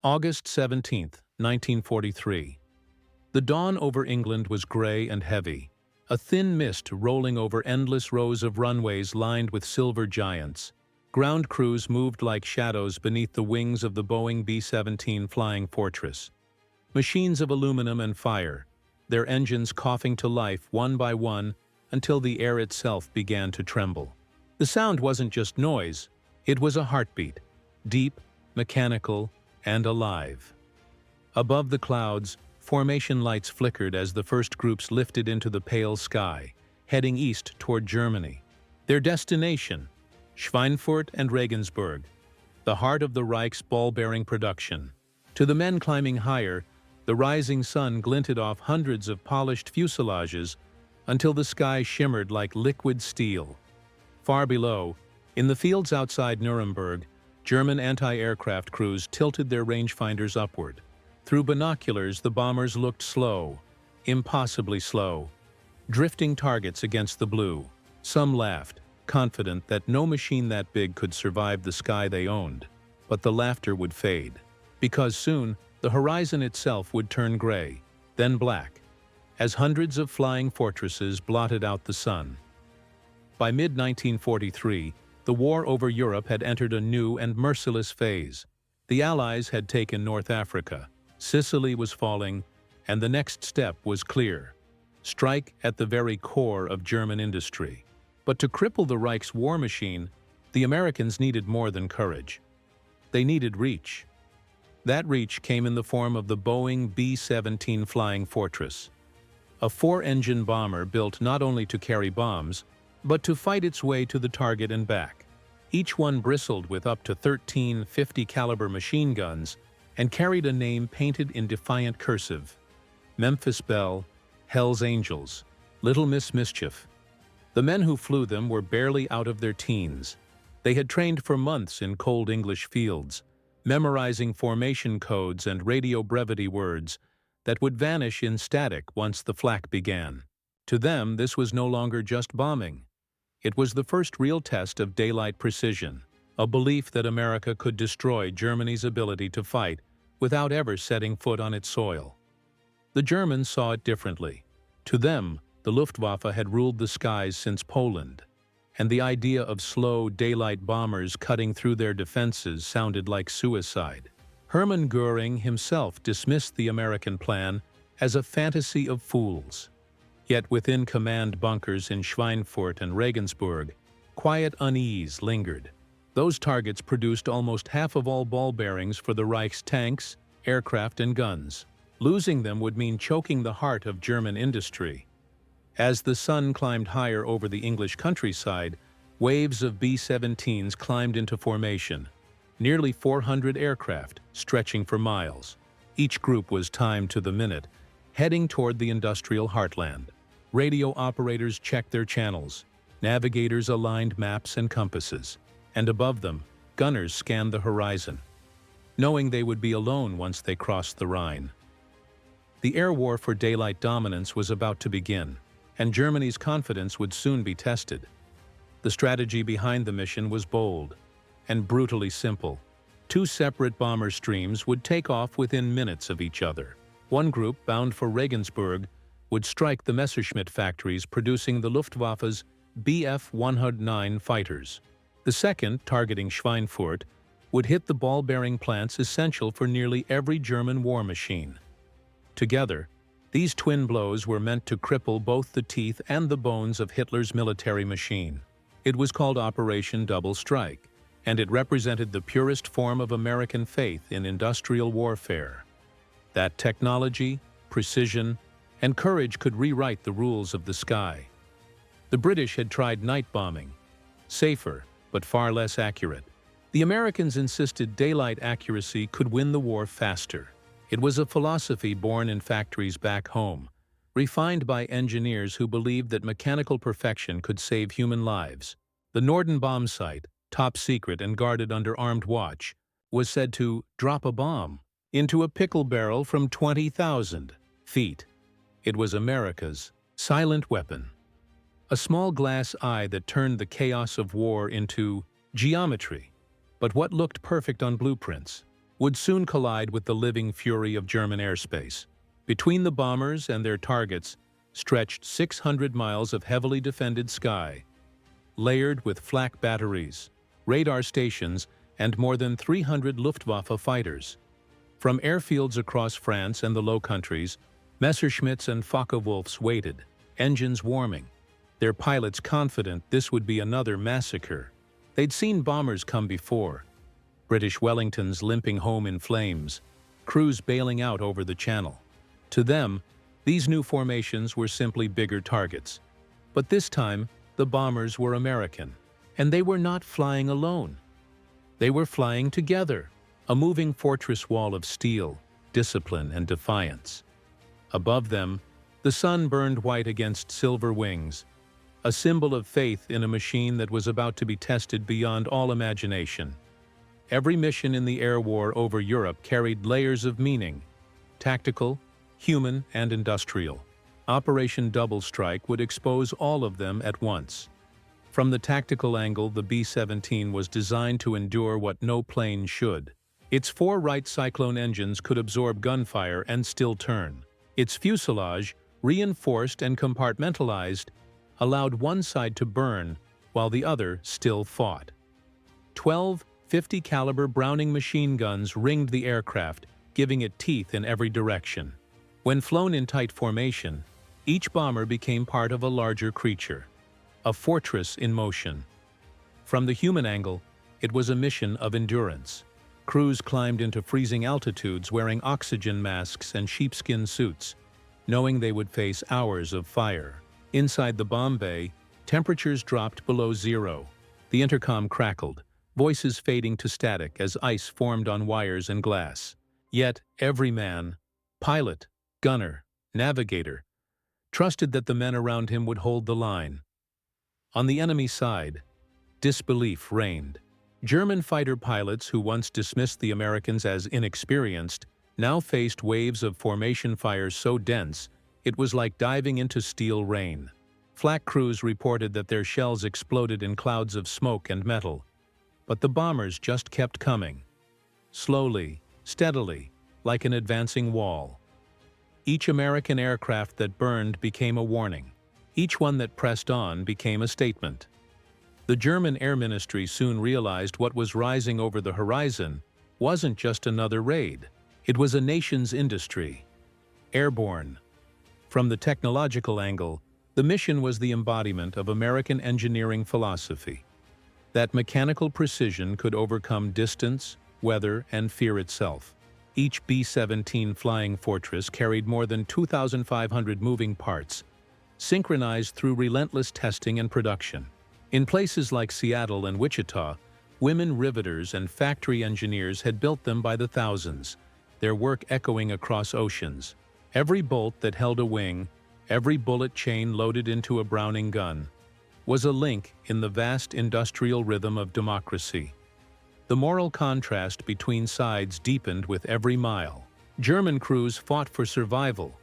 August 17, 1943. The dawn over England was gray and heavy, a thin mist rolling over endless rows of runways lined with silver giants. Ground crews moved like shadows beneath the wings of the Boeing B-17 Flying Fortress. Machines of aluminum and fire, their engines coughing to life one by one until the air itself began to tremble. The sound wasn't just noise, it was a heartbeat, deep, mechanical, and alive. Above the clouds, formation lights flickered as the first groups lifted into the pale sky, heading east toward Germany. Their destination, Schweinfurt and Regensburg, the heart of the Reich's ball-bearing production. To the men climbing higher, the rising sun glinted off hundreds of polished fuselages until the sky shimmered like liquid steel. Far below, in the fields outside Nuremberg, German anti-aircraft crews tilted their rangefinders upward. Through binoculars, the bombers looked slow, impossibly slow, drifting targets against the blue. Some laughed, confident that no machine that big could survive the sky they owned. But the laughter would fade, because soon the horizon itself would turn gray, then black, as hundreds of flying fortresses blotted out the sun. By mid-1943, the war over Europe had entered a new and merciless phase. The Allies had taken North Africa, Sicily was falling, and the next step was clear: strike at the very core of German industry. But to cripple the Reich's war machine, the Americans needed more than courage. They needed reach. That reach came in the form of the Boeing B-17 Flying Fortress, a four-engine bomber built not only to carry bombs, but to fight its way to the target and back. Each one bristled with up to 13 50-caliber machine guns and carried a name painted in defiant cursive: Memphis Belle, Hell's Angels, Little Miss Mischief. The men who flew them were barely out of their teens. They had trained for months in cold English fields, memorizing formation codes and radio brevity words that would vanish in static once the flak began. To them, this was no longer just bombing. It was the first real test of daylight precision, a belief that America could destroy Germany's ability to fight without ever setting foot on its soil. The Germans saw it differently. To them, the Luftwaffe had ruled the skies since Poland, and the idea of slow, daylight bombers cutting through their defenses sounded like suicide. Hermann Göring himself dismissed the American plan as a fantasy of fools. Yet within command bunkers in Schweinfurt and Regensburg, quiet unease lingered. Those targets produced almost half of all ball bearings for the Reich's tanks, aircraft, and guns. Losing them would mean choking the heart of German industry. As the sun climbed higher over the English countryside, waves of B-17s climbed into formation, nearly 400 aircraft stretching for miles. Each group was timed to the minute, heading toward the industrial heartland. Radio operators checked their channels, navigators aligned maps and compasses, and above them, gunners scanned the horizon, knowing they would be alone once they crossed the Rhine. The air war for daylight dominance was about to begin, and Germany's confidence would soon be tested. The strategy behind the mission was bold and brutally simple. Two separate bomber streams would take off within minutes of each other. One group, bound for Regensburg, would strike the Messerschmitt factories producing the Luftwaffe's Bf-109 fighters. The second, targeting Schweinfurt, would hit the ball-bearing plants essential for nearly every German war machine. Together, these twin blows were meant to cripple both the teeth and the bones of Hitler's military machine. It was called Operation Double Strike, and it represented the purest form of American faith in industrial warfare. That technology, precision, and courage could rewrite the rules of the sky. The British had tried night bombing, safer but far less accurate. The Americans insisted daylight accuracy could win the war faster. It was a philosophy born in factories back home, refined by engineers who believed that mechanical perfection could save human lives. The Norden bomb site, top secret and guarded under armed watch, was said to drop a bomb into a pickle barrel from 20,000 feet. It was America's silent weapon, a small glass eye that turned the chaos of war into geometry. But what looked perfect on blueprints would soon collide with the living fury of German airspace. Between the bombers and their targets stretched 600 miles of heavily defended sky, layered with flak batteries, radar stations, and more than 300 Luftwaffe fighters. From airfields across France and the Low Countries, Messerschmitts and Focke-Wulfs waited, engines warming, their pilots confident this would be another massacre. They'd seen bombers come before, British Wellingtons limping home in flames, crews bailing out over the Channel. To them, these new formations were simply bigger targets. But this time, the bombers were American, and they were not flying alone. They were flying together, a moving fortress wall of steel, discipline, and defiance. Above them, the sun burned white against silver wings, a symbol of faith in a machine that was about to be tested beyond all imagination. Every mission in the air war over Europe carried layers of meaning: tactical, human, and industrial. Operation Double Strike would expose all of them at once. From the tactical angle, the B-17 was designed to endure what no plane should. Its 4 Wright Cyclone engines could absorb gunfire and still turn. Its fuselage, reinforced and compartmentalized, allowed one side to burn while the other still fought. 12 .50 caliber Browning machine guns ringed the aircraft, giving it teeth in every direction. When flown in tight formation, each bomber became part of a larger creature, a fortress in motion. From the human angle, it was a mission of endurance. Crews climbed into freezing altitudes wearing oxygen masks and sheepskin suits, knowing they would face hours of fire. Inside the bomb bay, temperatures dropped below zero. The intercom crackled, voices fading to static as ice formed on wires and glass. Yet every man, pilot, gunner, navigator, trusted that the men around him would hold the line. On the enemy side, disbelief reigned. German fighter pilots who once dismissed the Americans as inexperienced now faced waves of formation fire so dense it was like diving into steel rain. Flak crews reported that their shells exploded in clouds of smoke and metal, but the bombers just kept coming. Slowly, steadily, like an advancing wall. Each American aircraft that burned became a warning. Each one that pressed on became a statement. The German Air Ministry soon realized what was rising over the horizon wasn't just another raid. It was a nation's industry. Airborne. From the technological angle, the mission was the embodiment of American engineering philosophy. That mechanical precision could overcome distance, weather, and fear itself. Each B-17 flying fortress carried more than 2,500 moving parts, synchronized through relentless testing and production. In places like Seattle and Wichita, women riveters and factory engineers had built them by the thousands, their work echoing across oceans. Every bolt that held a wing, every bullet chain loaded into a Browning gun, was a link in the vast industrial rhythm of democracy. The moral contrast between sides deepened with every mile. German crews fought for survival,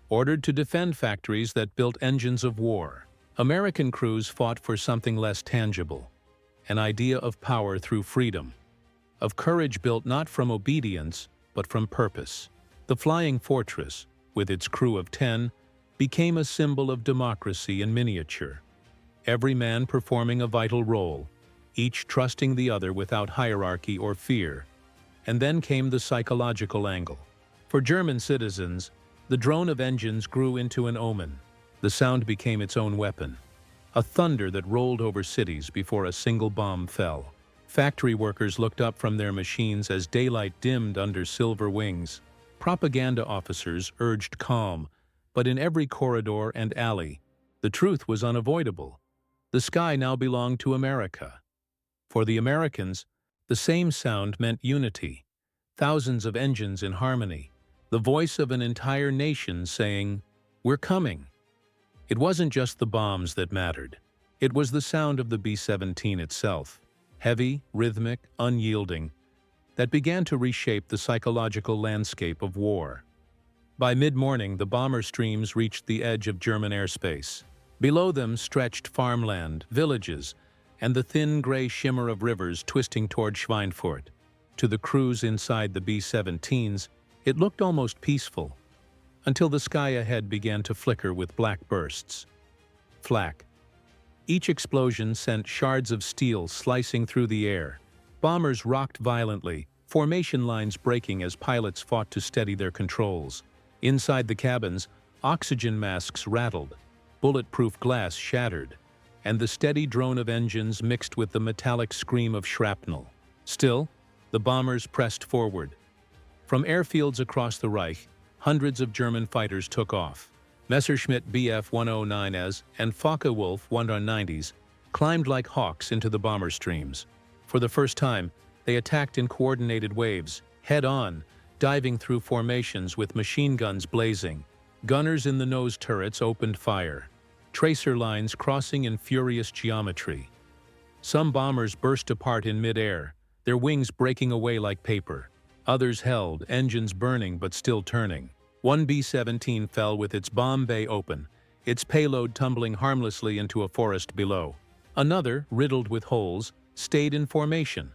ordered to defend factories that built engines of war. American crews fought for something less tangible, an idea of power through freedom, of courage built not from obedience, but from purpose. The Flying Fortress, with its crew of 10, became a symbol of democracy in miniature. Every man performing a vital role, each trusting the other without hierarchy or fear. And then came the psychological angle. For German citizens, the drone of engines grew into an omen. The sound became its own weapon, a thunder that rolled over cities before a single bomb fell. Factory workers looked up from their machines as daylight dimmed under silver wings. Propaganda officers urged calm, but in every corridor and alley, the truth was unavoidable. The sky now belonged to America. For the Americans, the same sound meant unity, thousands of engines in harmony, the voice of an entire nation saying, "We're coming." It wasn't just the bombs that mattered. It was the sound of the B-17 itself, heavy, rhythmic, unyielding, that began to reshape the psychological landscape of war. By mid-morning, the bomber streams reached the edge of German airspace. Below them stretched farmland, villages, and the thin gray shimmer of rivers twisting toward Schweinfurt. To the crews inside the B-17s, it looked almost peaceful, until the sky ahead began to flicker with black bursts. Flak. Each explosion sent shards of steel slicing through the air. Bombers rocked violently, formation lines breaking as pilots fought to steady their controls. Inside the cabins, oxygen masks rattled, bulletproof glass shattered, and the steady drone of engines mixed with the metallic scream of shrapnel. Still, the bombers pressed forward. From airfields across the Reich, hundreds of German fighters took off. Messerschmitt Bf-109s and Focke-Wulf 190s climbed like hawks into the bomber streams. For the first time, they attacked in coordinated waves, head-on, diving through formations with machine guns blazing. Gunners in the nose turrets opened fire, tracer lines crossing in furious geometry. Some bombers burst apart in mid-air, their wings breaking away like paper. Others held, engines burning but still turning. One B-17 fell with its bomb bay open, its payload tumbling harmlessly into a forest below. Another, riddled with holes, stayed in formation,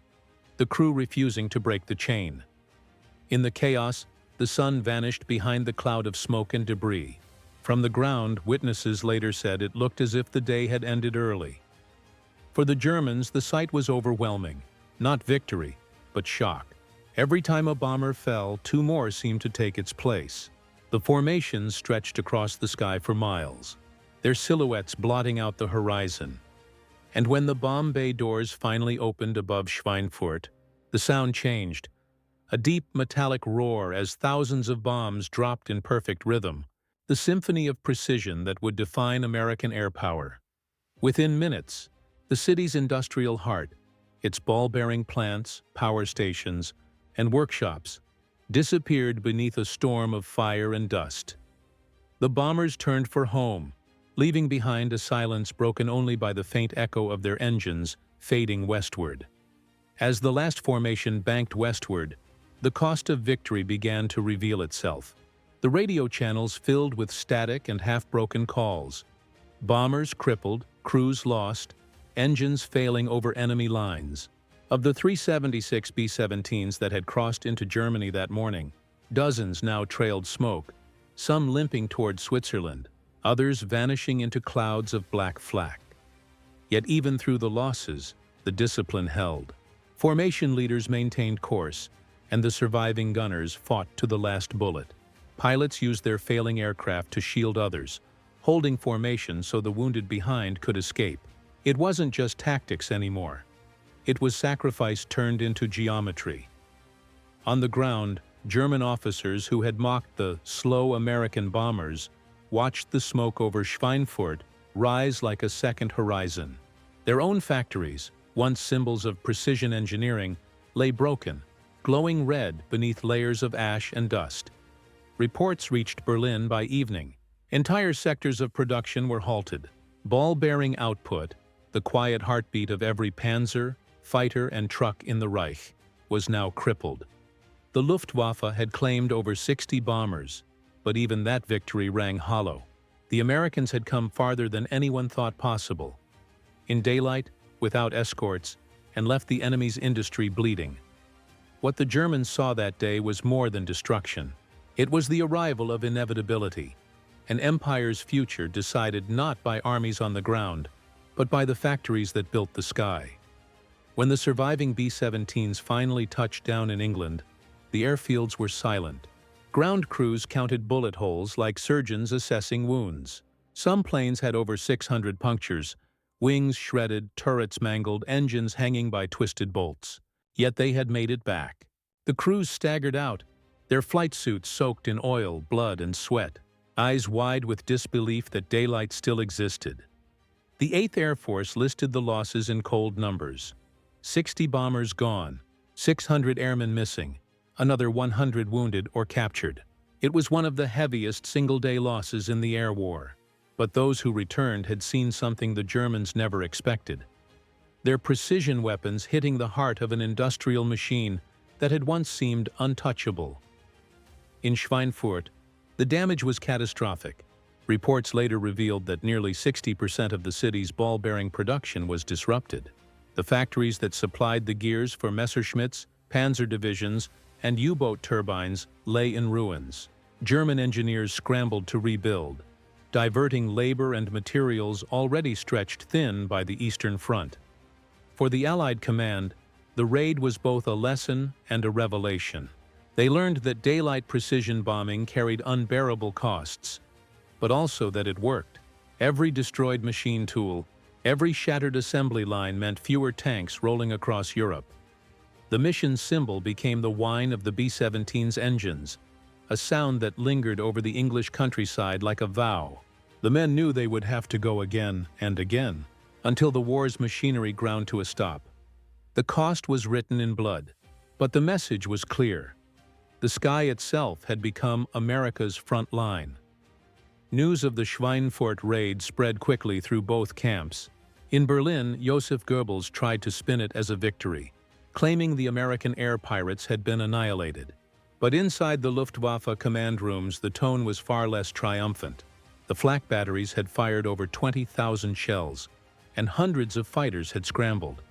the crew refusing to break the chain. In the chaos, the sun vanished behind the cloud of smoke and debris. From the ground, witnesses later said it looked as if the day had ended early. For the Germans, the sight was overwhelming. Not victory, but shock. Every time a bomber fell, two more seemed to take its place. The formations stretched across the sky for miles, their silhouettes blotting out the horizon. And when the bomb bay doors finally opened above Schweinfurt, the sound changed. A deep metallic roar as thousands of bombs dropped in perfect rhythm, the symphony of precision that would define American air power. Within minutes, the city's industrial heart, its ball-bearing plants, power stations, and workshops, disappeared beneath a storm of fire and dust. The bombers turned for home, leaving behind a silence broken only by the faint echo of their engines fading westward. As the last formation banked westward, the cost of victory began to reveal itself. The radio channels filled with static and half-broken calls. Bombers crippled, crews lost, engines failing over enemy lines. Of the 376 B-17s that had crossed into Germany that morning, dozens now trailed smoke, some limping toward Switzerland, others vanishing into clouds of black flak. Yet even through the losses, the discipline held. Formation leaders maintained course, and the surviving gunners fought to the last bullet. Pilots used their failing aircraft to shield others, holding formation so the wounded behind could escape. It wasn't just tactics anymore. It was sacrifice turned into geometry. On the ground, German officers who had mocked the slow American bombers watched the smoke over Schweinfurt rise like a second horizon. Their own factories, once symbols of precision engineering, lay broken, glowing red beneath layers of ash and dust. Reports reached Berlin by evening. Entire sectors of production were halted. Ball-bearing output, the quiet heartbeat of every panzer, fighter, and truck in the Reich, was now crippled. The Luftwaffe had claimed over 60 bombers, but even that victory rang hollow. The Americans had come farther than anyone thought possible. In daylight, without escorts, and left the enemy's industry bleeding. What the Germans saw that day was more than destruction. It was the arrival of inevitability, an empire's future decided not by armies on the ground, but by the factories that built the sky. When the surviving B-17s finally touched down in England, the airfields were silent. Ground crews counted bullet holes like surgeons assessing wounds. Some planes had over 600 punctures, wings shredded, turrets mangled, engines hanging by twisted bolts. Yet they had made it back. The crews staggered out, their flight suits soaked in oil, blood, and sweat, eyes wide with disbelief that daylight still existed. The 8th Air Force listed the losses in cold numbers. 60 bombers gone, 600 airmen missing, another 100 wounded or captured. It was one of the heaviest single-day losses in the air war. But those who returned had seen something the Germans never expected. Their precision weapons hitting the heart of an industrial machine that had once seemed untouchable. In Schweinfurt, the damage was catastrophic. Reports later revealed that nearly 60% of the city's ball-bearing production was disrupted. The factories that supplied the gears for Messerschmitts, panzer divisions, and U-boat turbines lay in ruins. German engineers scrambled to rebuild, diverting labor and materials already stretched thin by the Eastern Front. For the Allied command, the raid was both a lesson and a revelation. They learned that daylight precision bombing carried unbearable costs, but also that it worked. Every destroyed machine tool, every shattered assembly line meant fewer tanks rolling across Europe. The mission's symbol became the whine of the B-17's engines, a sound that lingered over the English countryside like a vow. The men knew they would have to go again and again, until the war's machinery ground to a stop. The cost was written in blood, but the message was clear. The sky itself had become America's front line. News of the Schweinfurt raid spread quickly through both camps. In Berlin, Joseph Goebbels tried to spin it as a victory, claiming the American air pirates had been annihilated. But inside the Luftwaffe command rooms, the tone was far less triumphant. The flak batteries had fired over 20,000 shells, and hundreds of fighters had scrambled.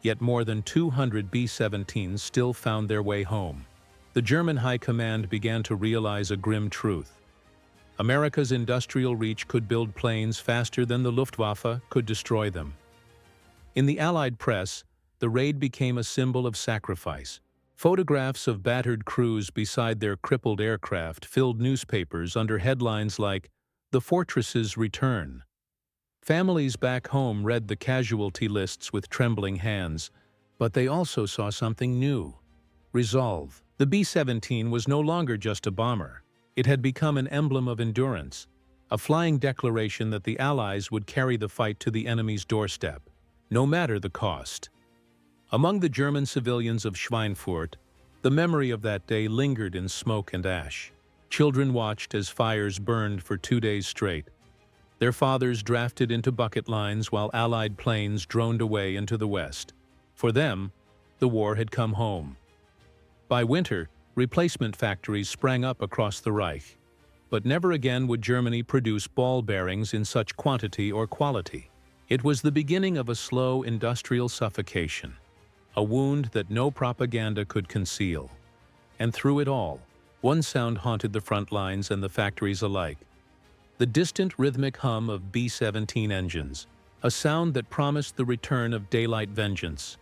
Yet more than 200 B-17s still found their way home. The German High Command began to realize a grim truth. America's industrial reach could build planes faster than the Luftwaffe could destroy them. In the Allied press, the raid became a symbol of sacrifice. Photographs of battered crews beside their crippled aircraft filled newspapers under headlines like, "The Fortress's Return." Families back home read the casualty lists with trembling hands, but they also saw something new: resolve. The B-17 was no longer just a bomber. It had become an emblem of endurance, a flying declaration that the Allies would carry the fight to the enemy's doorstep, no matter the cost. Among the German civilians of Schweinfurt, the memory of that day lingered in smoke and ash. Children watched as fires burned for 2 days straight. Their fathers drafted into bucket lines while Allied planes droned away into the west. For them, the war had come home. By winter, replacement factories sprang up across the Reich. But never again would Germany produce ball bearings in such quantity or quality. It was the beginning of a slow industrial suffocation, a wound that no propaganda could conceal. And through it all, one sound haunted the front lines and the factories alike: the distant rhythmic hum of B-17 engines, a sound that promised the return of daylight vengeance.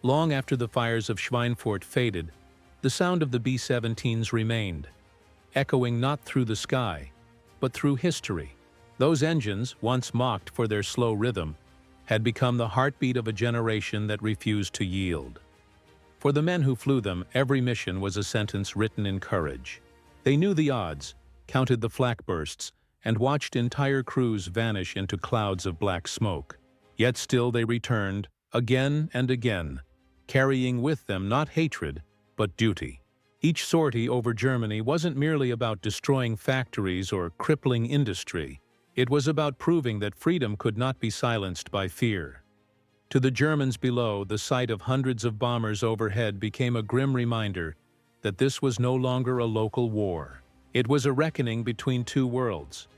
Long after the fires of Schweinfurt faded, the sound of the B-17s remained, echoing not through the sky, but through history. Those engines, once mocked for their slow rhythm, had become the heartbeat of a generation that refused to yield. For the men who flew them, every mission was a sentence written in courage. They knew the odds, counted the flak bursts, and watched entire crews vanish into clouds of black smoke. Yet still they returned, again and again, carrying with them not hatred, but duty. Each sortie over Germany wasn't merely about destroying factories or crippling industry. It was about proving that freedom could not be silenced by fear. To the Germans below, the sight of hundreds of bombers overhead became a grim reminder that this was no longer a local war. It was a reckoning between two worlds,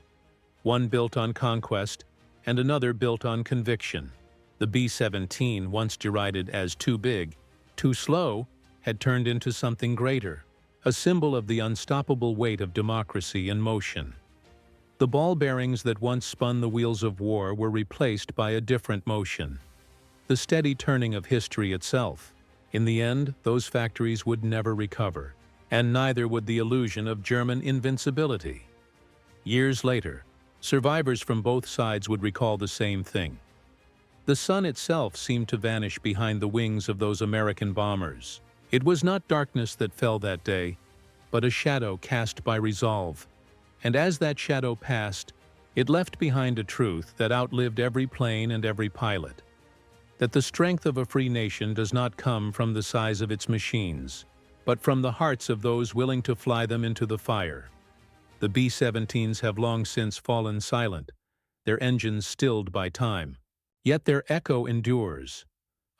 one built on conquest and another built on conviction. The B-17, once derided as too big, too slow, had turned into something greater, a symbol of the unstoppable weight of democracy in motion. The ball bearings that once spun the wheels of war were replaced by a different motion, the steady turning of history itself. In the end, those factories would never recover, and neither would the illusion of German invincibility. Years later, survivors from both sides would recall the same thing. The sun itself seemed to vanish behind the wings of those American bombers. It was not darkness that fell that day, but a shadow cast by resolve. And as that shadow passed, it left behind a truth that outlived every plane and every pilot: that the strength of a free nation does not come from the size of its machines, but from the hearts of those willing to fly them into the fire. The B-17s have long since fallen silent, their engines stilled by time. Yet their echo endures,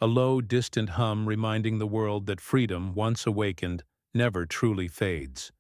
a low, distant hum reminding the world that freedom, once awakened, never truly fades.